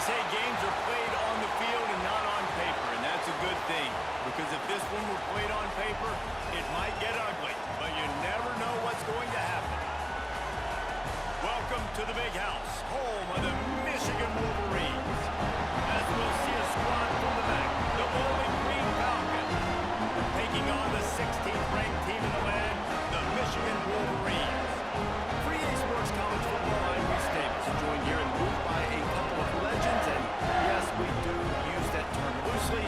say games are played on the field and not on paper, and that's a good thing. Because if this one were played on paper, it might get ugly, but you never know what's going to happen. Welcome to the Big House, home of the Michigan Wolverines. As we'll see a squad from the back, the Bowling Green Falcons. Taking on the 16th ranked team in the land, the Michigan Wolverines. Free A Sports College Football, I'm Reese Davis, joined here in the booth by a couple of legends, and yes, we do use that term loosely.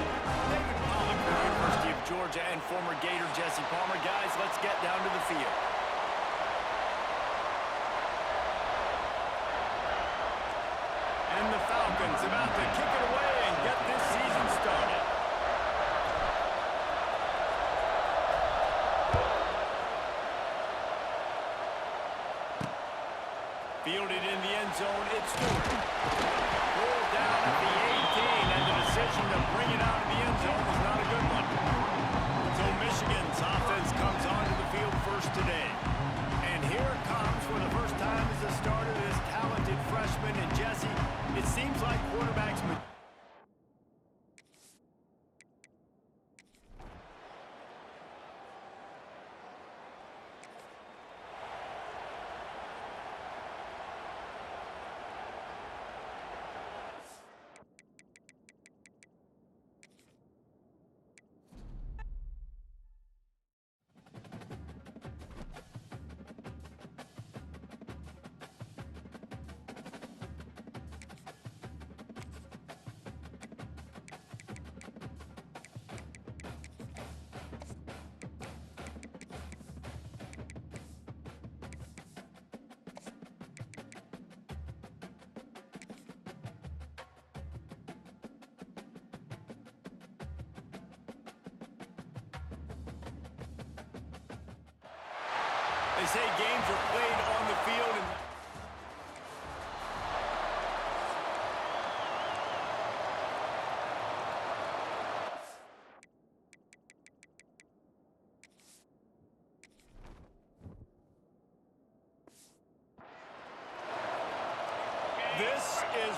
David Pollack from the University of Georgia and former Gator Jesse Palmer. Guys, let's get down to the field. And the Falcons about to kick it away and get this season started. Fielded in the end zone, it's Stewart. Pulled down at the 18, and the decision to bring it out of the end zone was not a good one. So Michigan's offense comes onto the field first today. And here it comes for the first time as a starter, this talented freshman. And Jesse, it seems like quarterbacks... They say games are played on the field and... This is...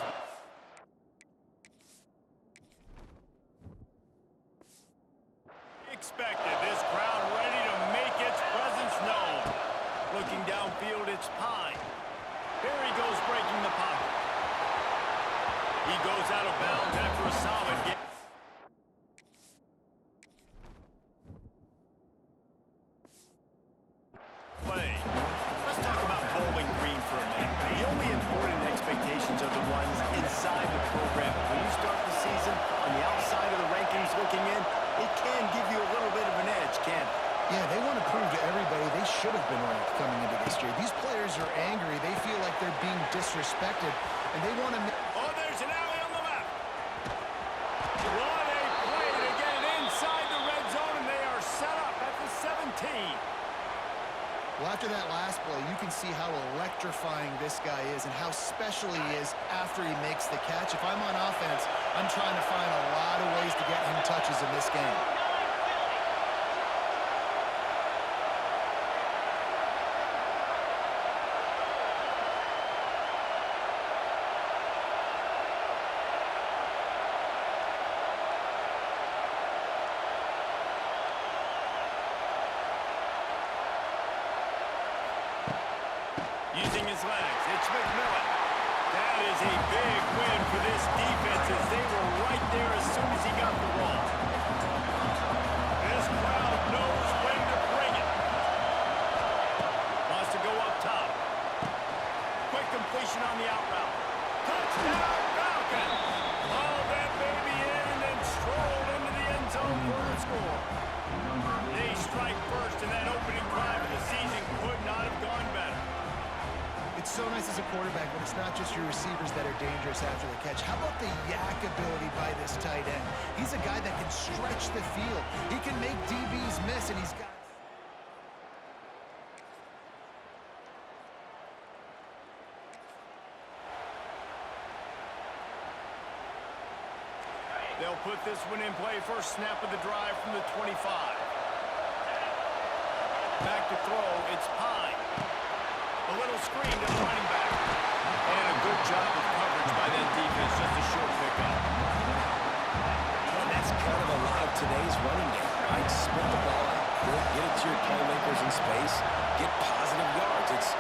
expected. This crowd ready to make its presence known. Looking downfield, it's Pine. Here he goes breaking the pocket. He goes out of bounds after a solid game. Play. Let's talk about Bowling Green for a minute. The only important expectations are the ones inside the program. When you start the season on the outside of the rankings looking in, it can give you a little bit of an edge, can't it? Yeah, they want to prove to everybody they should have been ranked coming into this year. These players are angry. They feel like they're being disrespected, and they want to... Oh, there's an alley on the left. What a play to get it inside the red zone, and they are set up at the 17. Well, after that last play, you can see how electrifying this guy is and how special he is after he makes the catch. If I'm on offense, I'm trying to find a lot of ways to get him touches in this game. Using his legs, it's McMillan. That is a big win for this defense as they were right there as soon as he got the ball. This crowd knows when to bring it. Wants to go up top. Quick completion on the out route. Touchdown, Falcons! Haul that baby in and then strolled into the end zone for the score. They strike first, and that opening drive of the season could not have gone better. It's so nice as a quarterback when it's not just your receivers that are dangerous after the catch. How about the yak ability by this tight end? He's a guy that can stretch the field. He can make DBs miss, and he's got... They'll put this one in play. First snap of the drive from the 25. Back to throw, it's Pine. A little screen to the running back. And a good job of coverage by that defense. just a short pickup. And that's kind of a lot of today's running game, right? Split the ball out quick, get it to your playmakers in space, get positive yards. It's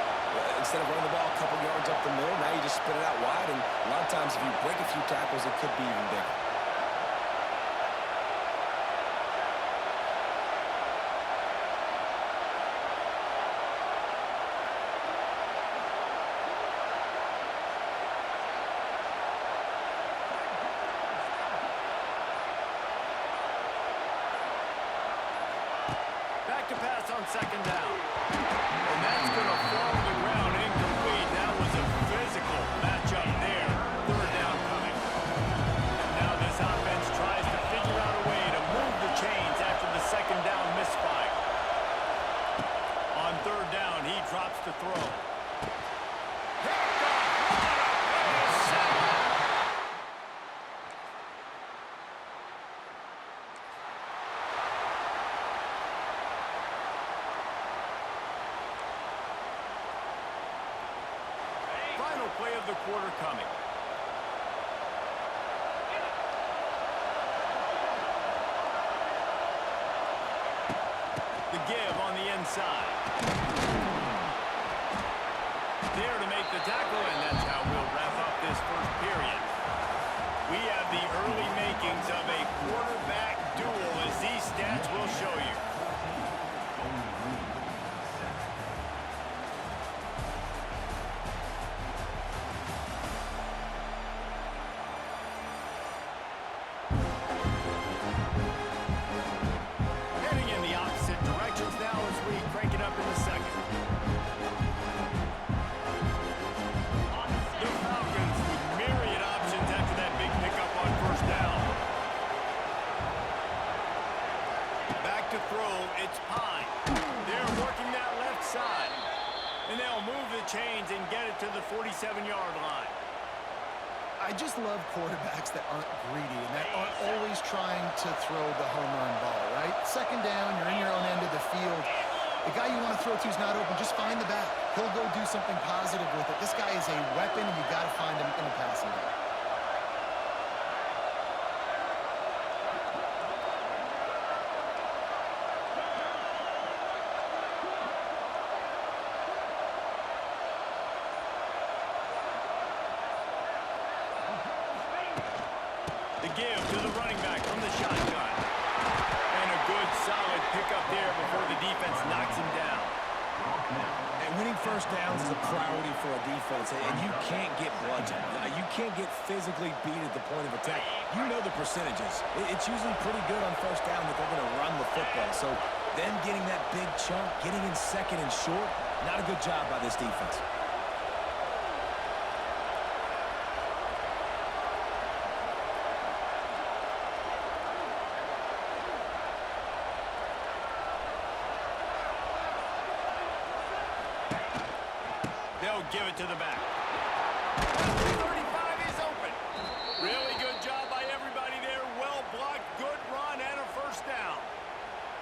instead of running the ball a couple yards up the middle, now you just split it out wide, and a lot of times if you break a few tackles, it could be even bigger. Back to pass on second down. And that's going to fall to the ground incomplete. That was a physical matchup there. Third down coming. And now this offense tries to figure out a way to move the chains after the second down misfire. On third down, he drops to throw. Final play of the quarter coming. The give on the inside. There to make the tackle, and that's how we'll wrap up this first period. We have the early makings of a quarterback duel, as these stats will show you. Heading in the opposite directions now as we crank it up in the second. The Falcons with myriad options after that big pickup on first down. Back to throw, it's Pine. They're working that left side. And they'll move the chains and get it to the 47-yard line. I just love quarterbacks that aren't greedy and that aren't always trying to throw the home run ball, right? Second down, you're in your own end of the field. The guy you want to throw to is not open. Just find the back. He'll go do something positive with it. This guy is a weapon, and you got to find him in the passing game. The give to the running back from the shotgun. And a good, solid pickup there before the defense knocks him down. And winning first downs is a priority for a defense, and you can't get bludgeoned. You can't get physically beat at the point of attack. You know the percentages. It's usually pretty good on first down that they're going to run the football. So them getting that big chunk, getting in second and short, not a good job by this defense. They'll give it to the back. 35 is open. Really good job by everybody there. Well blocked, good run, and a first down.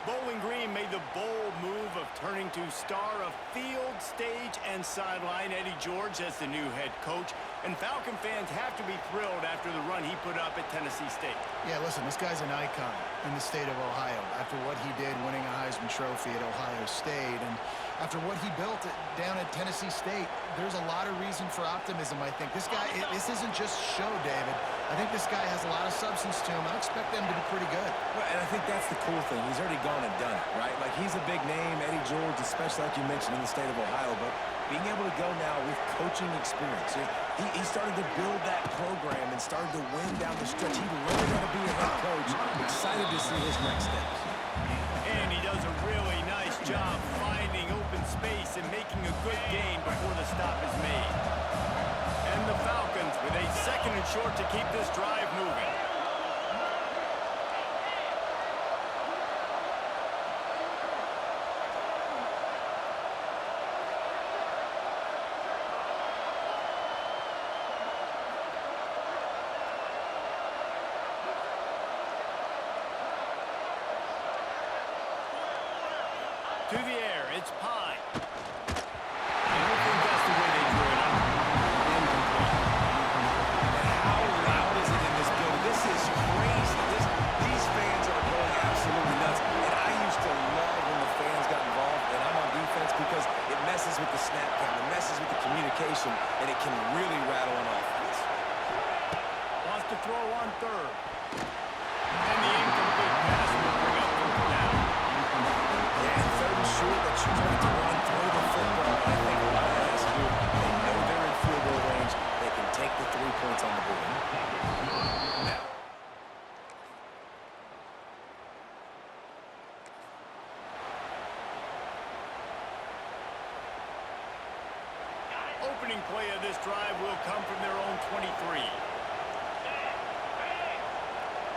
Bowling Green made the bold move of turning to star of field, stage, and sideline Eddie George as the new head coach. And Falcon fans have to be thrilled after the run he put up at Tennessee State. Yeah, listen, this guy's an icon in the state of Ohio after what he did winning a Heisman Trophy at Ohio State. And after what he built down at Tennessee State, there's a lot of reason for optimism, I think. This guy, this isn't just show, David. I think this guy has a lot of substance to him. I expect them to be pretty good. Well, and I think that's the cool thing. He's already gone and done it, right? Like, he's a big name, Eddie George, especially like you mentioned in the state of Ohio, but being able to go now with coaching experience. He started to build that program and started to win down the stretch. He learned how to be a head coach. Excited to see his next steps. And he does a really nice job finding open space and making a good gain before the stop is made. And the Falcons with a second and short to keep this drive moving. To the air, it's Pine. I don't think that's the way they drew it up. Incomplete. How communication, and it can really rattle an offense. Wants to throw on third. And the incomplete pass will bring up fourth down. Yeah, third and short, they choose not to run through the football. I think a lot of that has to do. They know they're in field goal range. They can take the 3 points on the board. Opening play of this drive will come from their own 23.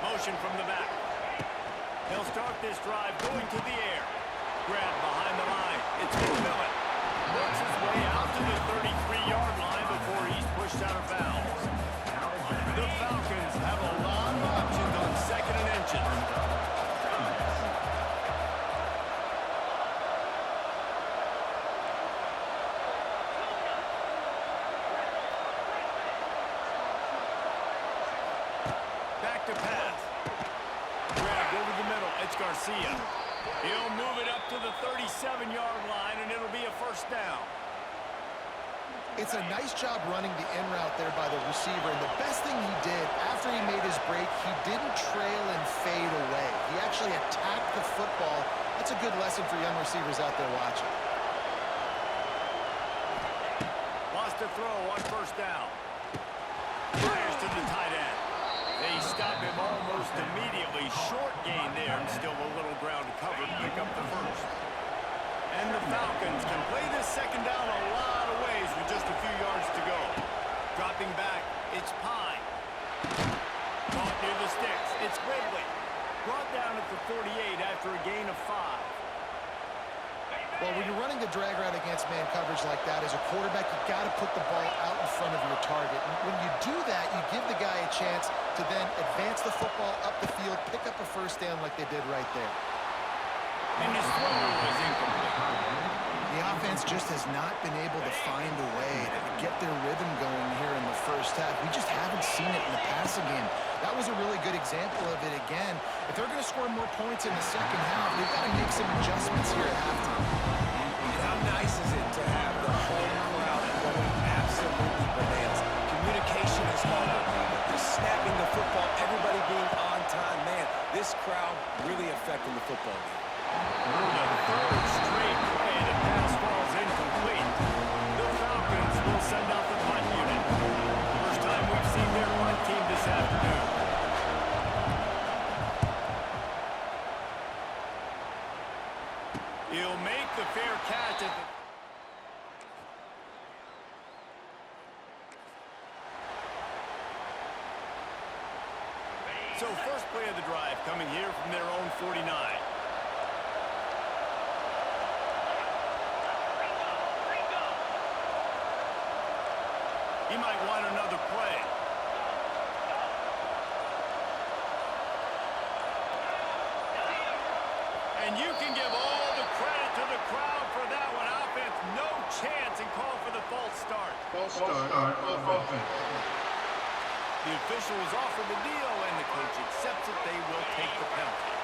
Motion from the back. They'll start this drive going to the air. Grab behind the line. It's McMillan. Works his way out to the 33-yard line before he's pushed out of bounds. The Falcons have a lot of options on second and inches. Back to pass. Grabbed over the middle. It's Garcia. He'll move it up to the 37-yard line, and it'll be a first down. It's a nice job running the in route there by the receiver, and the best thing he did after he made his break, he didn't trail and fade away. He actually attacked the football. That's a good lesson for young receivers out there watching. Wants to throw on first down. Fires to the tight end. They stop him almost immediately. Short gain there, and still a little ground to cover to pick up the first. And the Falcons can play this second down a lot of ways with just a few yards to go. Dropping back, it's Pine. Caught near the sticks, it's Ridley. Brought down at the 48 after a gain of 5. Well, when you're running the drag route against man coverage like that, as a quarterback, you got to put the ball out in front of your target. And when you do that, you give the guy a chance to then advance the football up the field, pick up a first down like they did right there. And his throw was incomplete. The offense just has not been able to find a way to get their rhythm going here in the first half. We just haven't seen it in the passing game. That was a really good example of it again. If they're going to score more points in the second half, they've got to make some adjustments here at halftime. And how nice is it to have the whole crowd going absolutely bananas? Communication is harder. Snapping the football, everybody being on time. Man, this crowd really affecting the football game. The third straight play, the pass falls incomplete. The Falcons will send out the punt unit. First time we've seen their punt team this afternoon. He'll make the fair catch at the... So first play of the drive coming here from their own 49. He might want another play. And you can give all the credit to the crowd for that one. Offense, no chance, and call for the false start. False start of offense. The official is offered the deal, and the coach accepts it. They will take the penalty.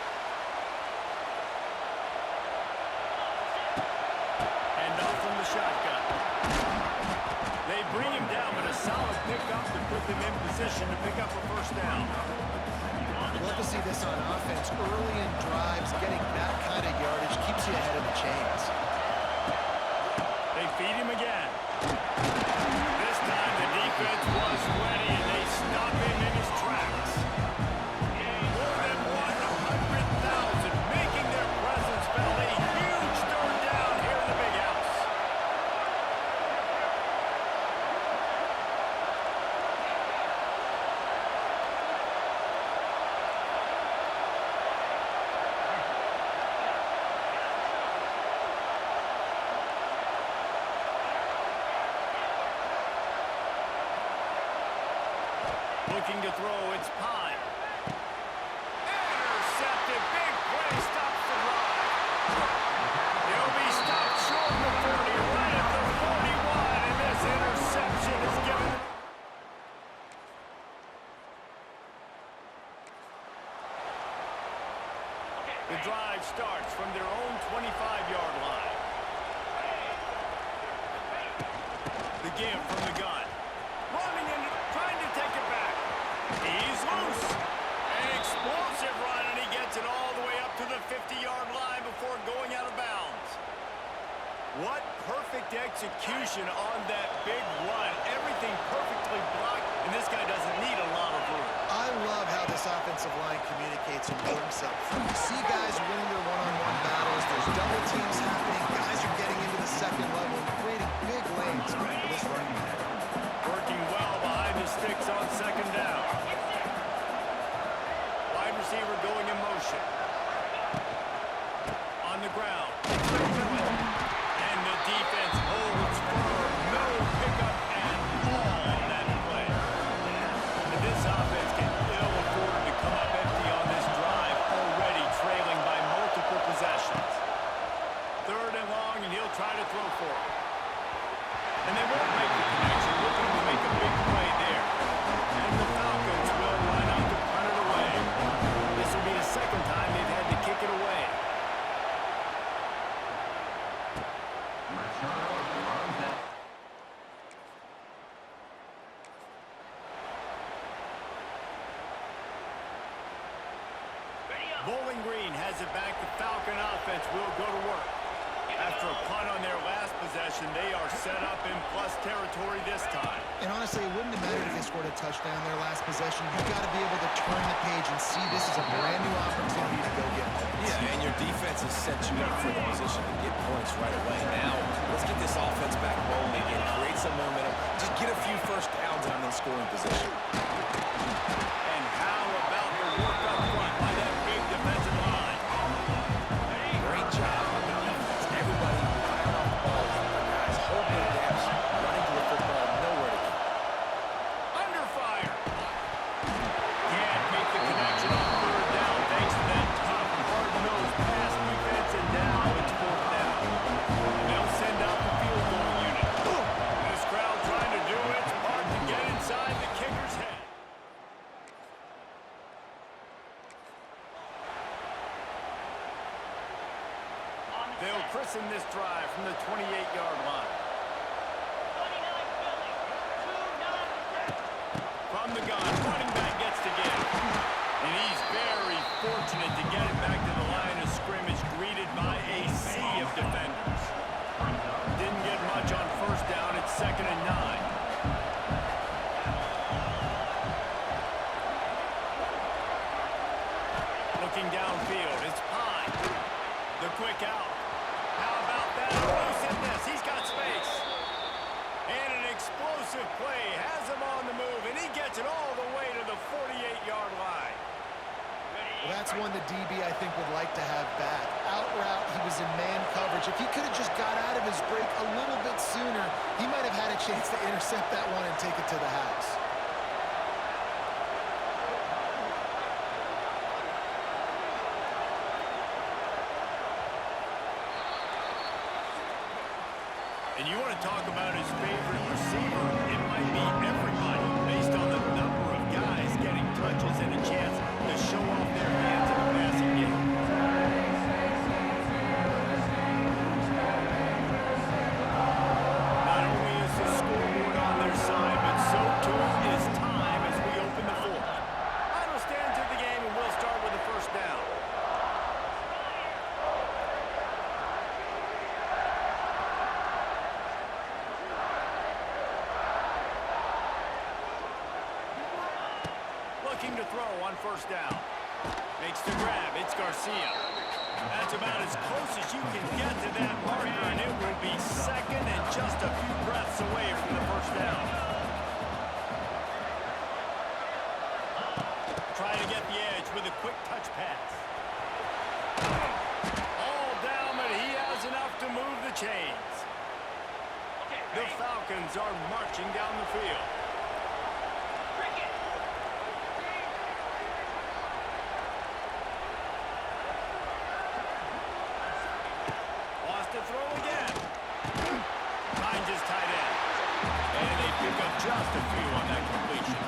And off from the shotgun. They bring him down, but a solid pickup to put them in position to pick up a first down. Love to see this on offense. Early in drives, getting that kind of yardage keeps you ahead of the chains. They feed him again. This time the defense was ready, and they stop him in his tracks. More than 100,000 making their presence felt. A huge third down here in the big house. Looking to throw, it's Pine. Intercepted, big play, stops the drive. He'll be stopped short of the 40, right at the 41, and this interception is given. The drive starts from their own 25-yard line. The give from the gun. Running and trying to take it back. He's loose. An explosive run, and he gets it all the way up to the 50-yard line before going out of bounds. What perfect execution on that big run. Everything perfectly blocked, and this guy doesn't need a lot of room. I love how this offensive line communicates and works up front. You see guys winning their one-on-one battles. There's double teams happening. Guys are getting into the second level and creating big lanes for this running back. Working well behind the sticks on second down. Wide receiver going in motion. On the ground. And the defense holds firm. No pickup at all on that play. And this offense can ill afford to come up empty on this drive, already trailing by multiple possessions. Third and long, and he'll try to throw for it. And they won't make the connection, looking to make a big play there. And the Falcons will line up to punt it away. This will be the second time they've had to kick it away. Bowling Green has it back. The Falcon offense will go to work. After a punt on their last possession, they are set up in plus territory this time. And honestly, it wouldn't have mattered if they scored a touchdown their last possession. You've got to be able to turn the page and see this as a brand new opportunity to go get points. Yeah, and your defense has set you up for the position to get points right away. Now, let's get this offense back rolling again, create some momentum, just get a few first downs on the scoring position. And how about the work up front by that big defensive line? Great job on the defense. Everybody firing off the ball. The guys holding their gaps, running to the football, nowhere to go. Under fire. Can't make the connection on third down thanks to that tough, hard-nosed pass defense, and now it's fourth down. And they'll send out the field goal unit. This crowd trying to do its part to get inside the kicker's head. They'll christen this drive from the 28-yard line. From the gun, running back gets to give. And he's very fortunate to get it back to the line of scrimmage, greeted by a sea of defenders. Didn't get much on first down. It's 2nd and 9. Looking downfield, it's Pine. The quick out. How about that elusiveness? He's got space. And an explosive play has him on the move, and he gets it all the way to the 48-yard line. Well, that's one the DB, I think, would like to have back. Out route, he was in man coverage. If he could have just got out of his break a little bit sooner, he might have had a chance to intercept that one and take it to the house. And you want to talk about his favorite receiver, it might be everybody based on the number of guys getting touches and a chance to show off their hands in the passing game. Not only is the scoreboard on their side, but so too is time as we open the fourth. Final stands of the game, and we'll start with the first down. Looking to throw on first down. Makes the grab. It's Garcia. That's about as close as you can get to that marker, and it will be second and just a few breaths away from the first down. Try to get the edge with a quick touch pass. All down, but he has enough to move the chains. The Falcons are marching down the field. Throw again. Finds his tight end. And they pick up just a few on that completion.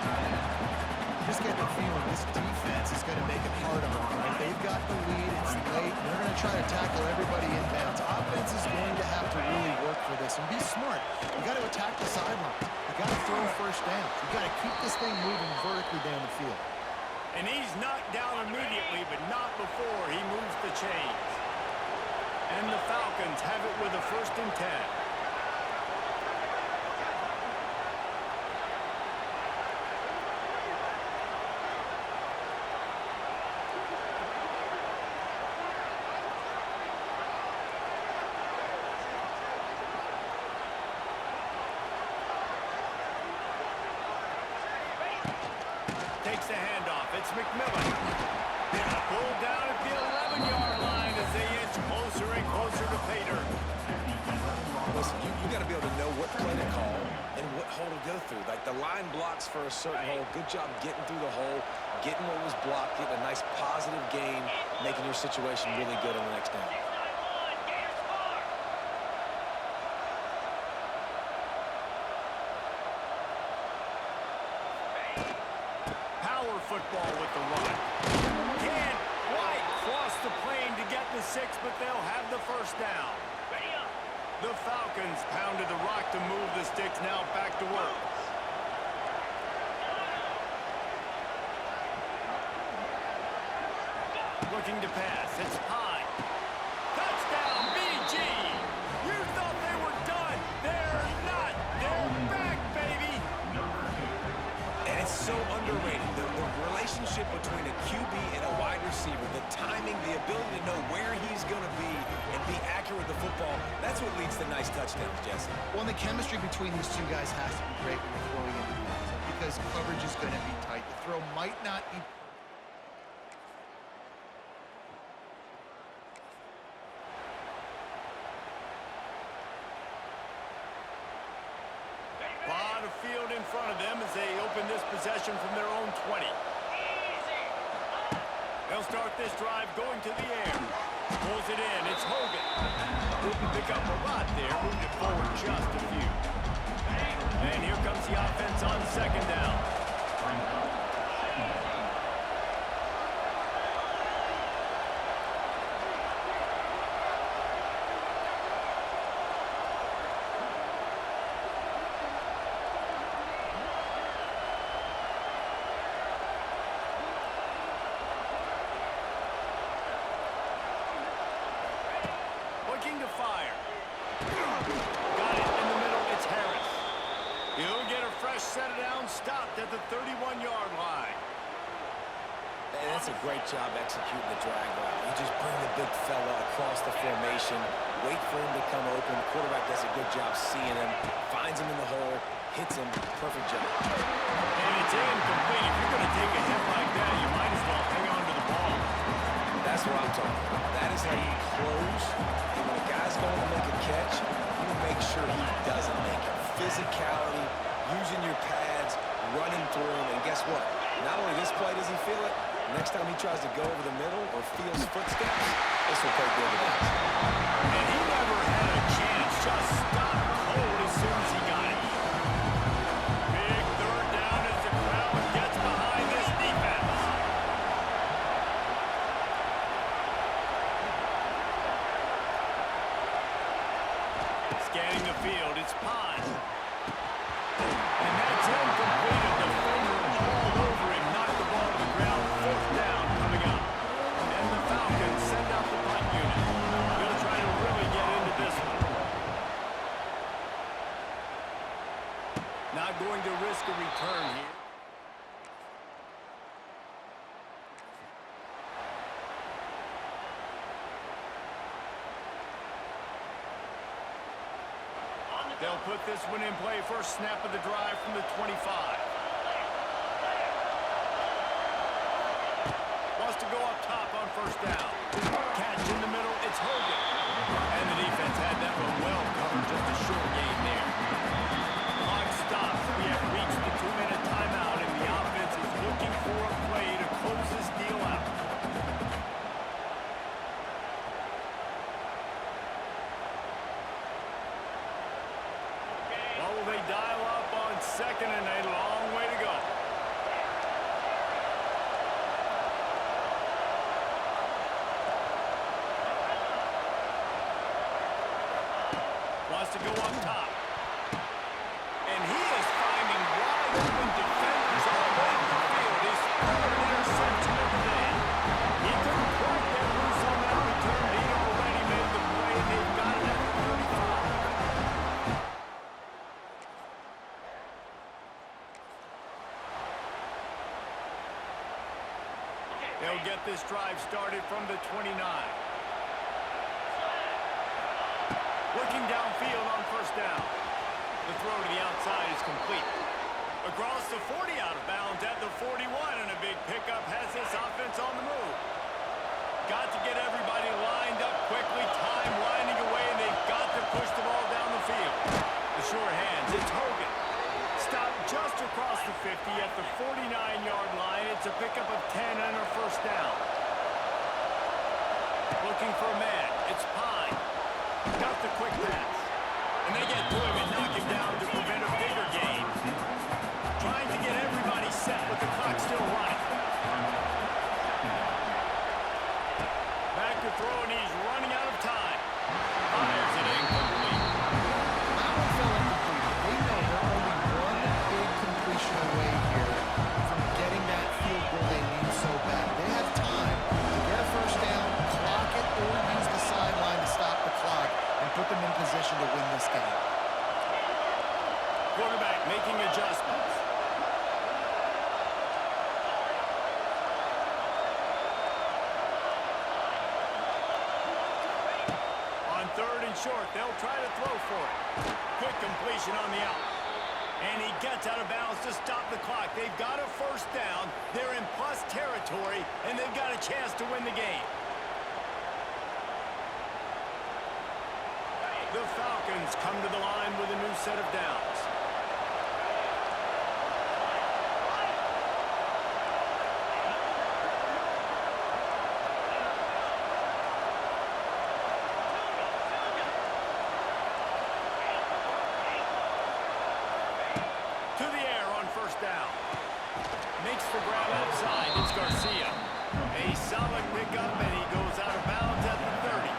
just get the feeling this defense is going to make it hard on them, right? They've got the lead. It's late. They're going to try to tackle everybody inbounds. Offense is going to have to really work for this and be smart. You got to attack the sidelines. You got to throw first down. You got to keep this thing moving vertically down the field. And he's knocked down immediately, but not before he moves the chains. And the Falcons have it with a 1st and 10. Takes the handoff. It's McMillan. Pulled down at the 11-yard line as they inch closer and closer to Pater. Listen, you got to be able to know what play to call and what hole to go through. Like the line blocks for a certain hole. Good job getting through the hole, getting what was blocked, getting a nice positive gain, making your situation really good on the next down. Football with the run. Can't quite cross the plane to get the 6, but they'll have the 1st down. The Falcons pounded the rock to move the sticks, now back to work. Looking to pass. It's Hine. Touchdown, BG! You thought they were done. They're not. They're back, baby! And it's so underrated. The relationship between a QB and a wide receiver, the timing, the ability to know where he's going to be and be accurate with the football, that's what leads to nice touchdowns, Jesse. Well, and the chemistry between these two guys has to be great when you're throwing into the end zone because coverage is going to be tight. The throw might not be... Lot of field in front of them as they open this possession from their own 20. They'll start this drive going to the air. Pulls it in. It's Hogan. Didn't pick up a lot there. Moved it forward just a few. And here comes the offense on 2nd down. Looking to fire. Got it in the middle. It's Harris. He'll get a fresh set down, stopped at the 31-yard line. And that's a great job executing the drag route. You just bring the big fella across the formation, wait for him to come open. The quarterback does a good job seeing him, finds him in the hole, hits him. Perfect job. And it's incomplete. If you're going to take a hit like that, you might as well hang on to the ball. That's what I'm talking about. That is how you close. And when a guy's going to make a catch, you make sure he doesn't make it. Physicality, using your pads, running through him. And guess what? Not only this play does he feel it, next time he tries to go over the middle or feels footsteps, this will pay dividends. And he never had a chance. Just stopped cold as soon as he got it. Big 3rd down as the crowd gets behind this defense. Scanning the field, it's Pond. And that's incomplete. A defender all over him. Knocked the ball to the ground. 4th down coming up. And the Falcons send out the punt unit. They'll try to really get into this one. Not going to risk a return here. They'll put this one in play. First snap of the drive from the 25. Wants to go up top on 1st down. Catch in the middle. It's Hogan. And the defense had that one well covered. Just a short gain there. Clock stops. We have reached the 2-minute timeout, and the offense is looking for a play to close this deal out. What will they dial up on 2nd and a long way to go? Wants to go up top. And he is finding wide open defenders all over the field. His third interception of the day. He couldn't quite get loose on that return. He already made the play, and they've got it at the 35. They'll get this drive started from the 29. Looking downfield on first down. The throw to the outside is complete. Across the 40, out of bounds at the 41, and a big pickup has this offense on the move. Got to get everybody lined up quickly, time winding away, and they've got to push the ball down the field. The short hands, it's Hogan. Stopped just across the 50 at the 49-yard line. It's a pickup of 10 and a first down. Looking for a man, it's Pine. Got the quick pass. And they get to him and knock him down to prevent a bigger gain. Trying to get everybody set with the clock still running. Back to throw, and he's running out of time. Fires it incomplete. That one fell incomplete. They know they're only one big completion away here from getting that field goal they need so bad. They have time to get a first down, clock it, or use the sideline to stop the clock and put them in position to win this game. Quarterback making adjustments. On third and short, they'll try to throw for it. Quick completion on the out. And he gets out of bounds to stop the clock. They've got a first down. They're in plus territory, and they've got a chance to win the game. The Falcons come to the line with a new set of downs. To the air on first down. Makes the grab outside. It's Garcia. A solid pickup, and he goes out of bounds at the 30.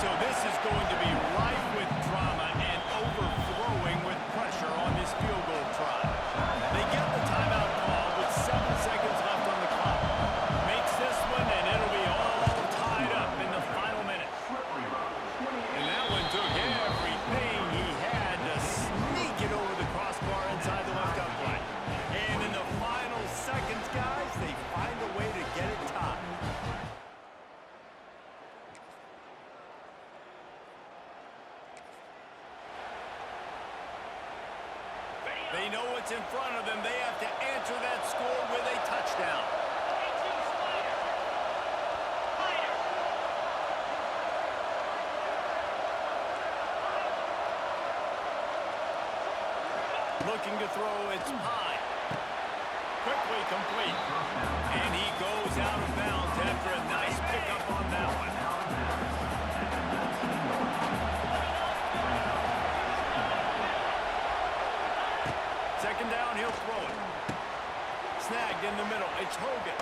So this is going to be rife with drama and overflowing with pressure on this field goal try. They get the timeout call with 7 seconds left on the clock. Makes this one, and it'll be all tied up in the final minute. And that one took everything he had to sneak it over the crossbar inside the left upright. And in the final seconds, guys, they find a way to get it tied. They know what's in front of them. They have to answer that score with a touchdown. Looking to throw, it's Pine. Quickly complete. And he goes out of bounds after a nice pickup on that one. Second down, he'll throw it. Snagged in the middle. It's Hogan.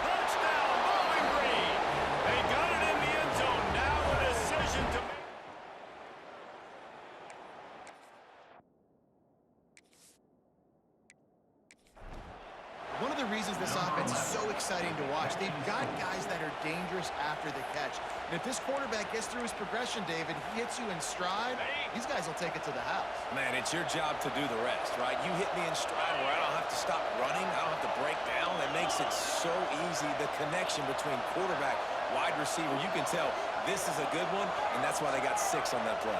Touchdown, Bowling Green. They got it in the end zone. Now a decision to make. One of the reasons this offense is so exciting to watch, they've got guys that are dangerous after the catch. And if this quarterback gets through his progression, David, he hits you in stride, these guys will take it to the house. Man, it's your job to do the rest, right? You hit me in stride where I don't have to stop running. I don't have to break down. It makes it so easy. The connection between quarterback, wide receiver, you can tell this is a good one, and that's why they got 6 on that play.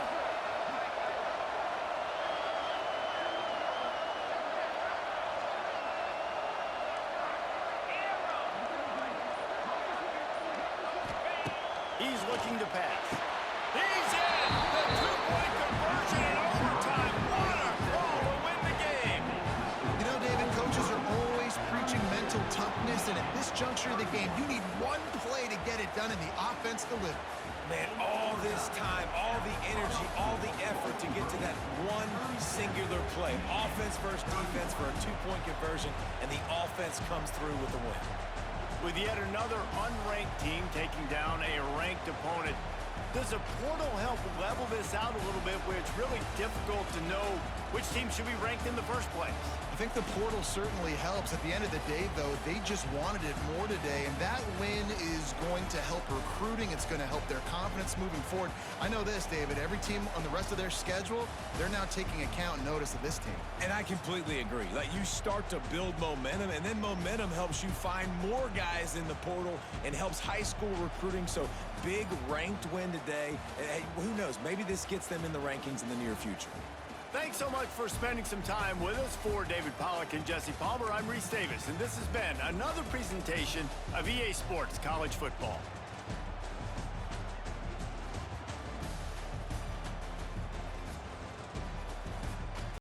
He's looking to pass. He's in! The two-point conversion in overtime. What a call to win the game! You know, David, coaches are always preaching mental toughness, and at this juncture of the game, you need one play to get it done, and the offense delivers. Man, all this time, all the energy, all the effort to get to that one singular play. Offense versus defense for a 2-point conversion, and the offense comes through with the win. With yet another unranked team taking down a ranked opponent, Does a portal help level this out a little bit where it's really difficult to know which team should be ranked in the first place? I think the portal certainly helps. At the end of the day, though, they just wanted it more today, and that win is going to help recruiting. It's going to help their confidence moving forward. I know this, David. Every team on the rest of their schedule, they're now taking account and notice of this team. And I completely agree. Like, you start to build momentum, and then momentum helps you find more guys in the portal and helps high school recruiting. So big ranked win today. Hey, who knows? Maybe this gets them in the rankings in the near future. Thanks so much for spending some time with us. For David Pollack and Jesse Palmer, I'm Reese Davis, and this has been another presentation of EA Sports College Football.